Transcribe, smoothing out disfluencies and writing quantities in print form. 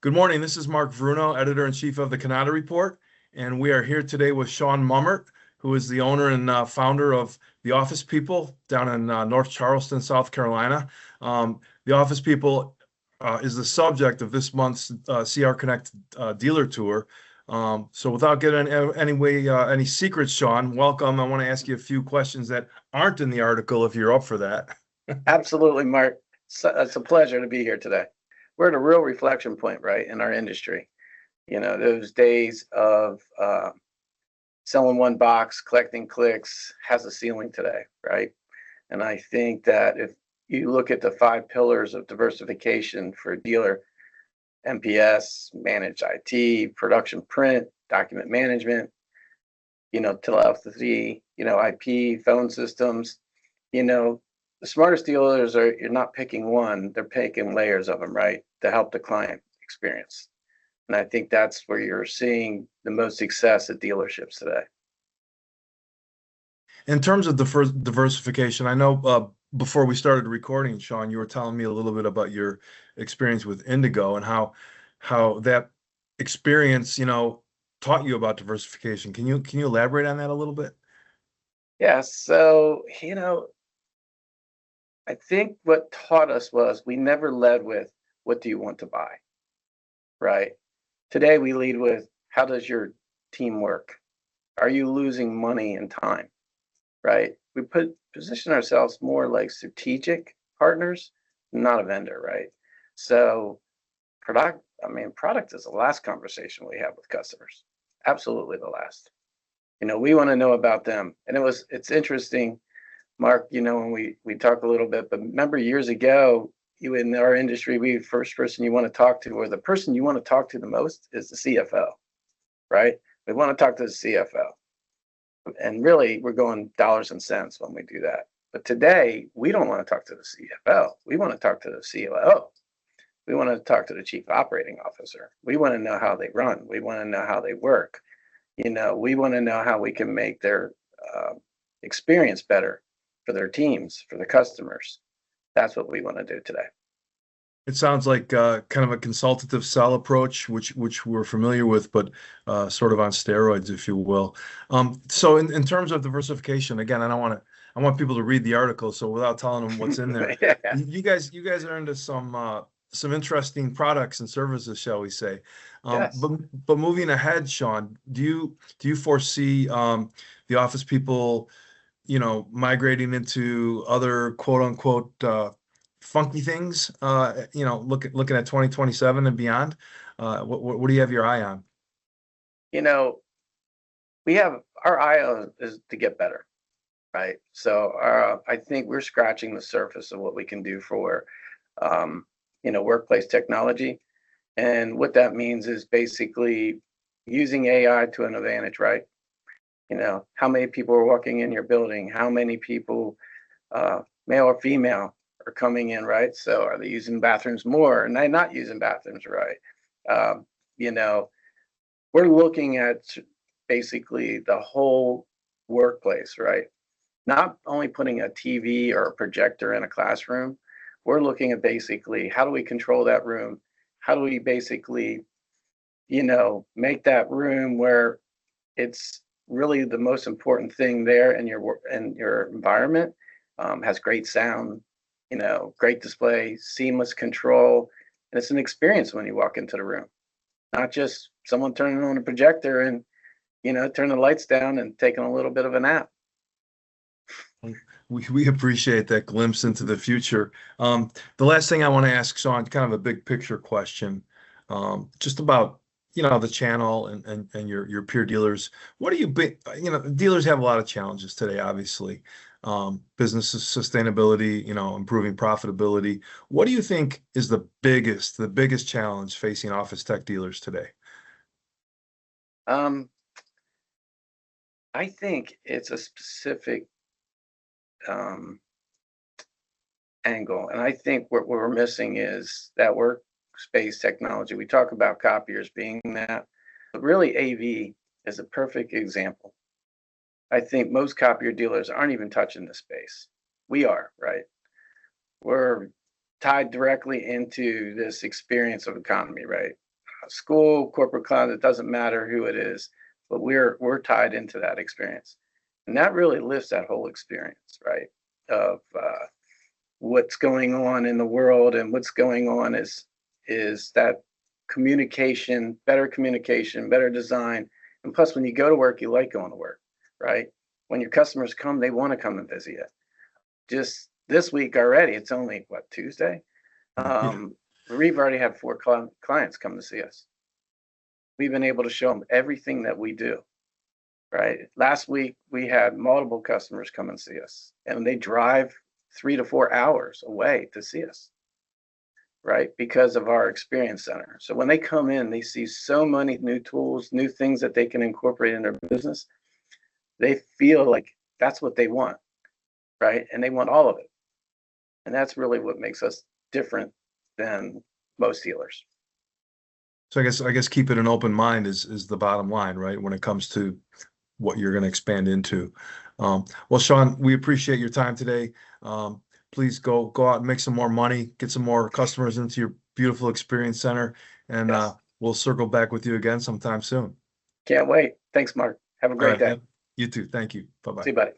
Good morning. This is Mark Vruno, editor-in-chief of the Cannata Report, and we are here today with Sean Mummert, who is the owner and founder of The Office People down in North Charleston, South Carolina. The Office People is the subject of this month's CR Connect dealer tour. So without getting any secrets, Sean, welcome. I want to ask you a few questions that aren't in the article if you're up for that. Absolutely, Mark. It's a pleasure to be here today. We're at a real reflection point, right, in our industry. You know, those days of selling one box, collecting clicks has a ceiling today, right? And I think that if you look at the 5 pillars of diversification for a dealer, MPS, managed IT, production print, document management, telephony, IP, phone systems, the smartest dealers you're not picking one, they're picking layers of them, right, to help the client experience. And I think that's where you're seeing the most success at dealerships today. In terms of the first diversification, I know before we started recording, Sean, you were telling me a little bit about your experience with Indigo and how that experience, taught you about diversification. Can you elaborate on that a little bit? Yeah, so, I think what taught us was we never led with, what do you want to buy? Right? Today we lead with, how does your team work? Are you losing money and time? Right? We position ourselves more like strategic partners, not a vendor, right? So product is the last conversation we have with customers. Absolutely the last. We want to know about them. And it's interesting, Mark, when we talk a little bit, but remember years ago, you in our industry, the first person you want to talk to, or the person you want to talk to the most, is the CFO, right? We want to talk to the CFO. And really, we're going dollars and cents when we do that. But today, we don't want to talk to the CFO. We want to talk to the COO. We want to talk to the chief operating officer. We want to know how they run. We want to know how they work. We want to know how we can make their experience better for their teams, for the customers. That's what we want to do today. It sounds like kind of a consultative sell approach, which we're familiar with, but sort of on steroids, if you will. So in terms of diversification, again, I want people to read the article, so without telling them what's in there, Yeah. you guys are into some interesting products and services, shall we say? Yes. But moving ahead, Sean, do you foresee the Office People, migrating into other quote unquote funky things, looking at 2027 and beyond? What do you have your eye on? We have our eye on is to get better, right? So I think we're scratching the surface of what we can do for, workplace technology. And what that means is basically using AI to an advantage, right? How many people are walking in your building? How many people, male or female, are coming in, right? So are they using bathrooms more? And they not using bathrooms, right? We're looking at basically the whole workplace, right? Not only putting a TV or a projector in a classroom, we're looking at basically, how do we control that room? How do we basically, make that room where it's really the most important thing there in your environment, has great sound, great display, seamless control, and it's an experience when you walk into the room, not just someone turning on a projector and turn the lights down and taking a little bit of a nap. We appreciate that glimpse into the future. The last thing I want to ask, Sean, kind of a big picture question, just about the channel and your peer dealers. What do you dealers have a lot of challenges today, obviously. Business sustainability, improving profitability. What do you think is the biggest challenge facing office tech dealers today? I think it's a specific angle, and I think what we're missing is that workspace technology. We talk about copiers being that, but really AV is a perfect example. I think most copier dealers aren't even touching this space. We are, right? We're tied directly into this experience of economy, right? school, corporate client, it doesn't matter who it is, but we're tied into that experience. And that really lifts that whole experience, right? Of what's going on in the world, and what's going on is that communication, better design. And plus, when you go to work, you like going to work, right? When your customers come, they want to come and visit you. Just this week already, it's only what, Tuesday? We've already had 4 clients come to see us. We've been able to show them everything that we do, right? Last week, we had multiple customers come and see us, and they drive 3 to 4 hours away to see us, right? Because of our experience center. So when they come in, they see so many new tools, new things that they can incorporate in their business. They feel like that's what they want, right? And they want all of it. And that's really what makes us different than most dealers. So I guess keeping an open mind is the bottom line, right? When it comes to what you're going to expand into. Well, Sean, we appreciate your time today. Please go out and make some more money, get some more customers into your beautiful experience center, and Yes. We'll circle back with you again sometime soon. Can't wait. Thanks, Mark. Have a great day. You too. Thank you. Bye-bye. See you, buddy.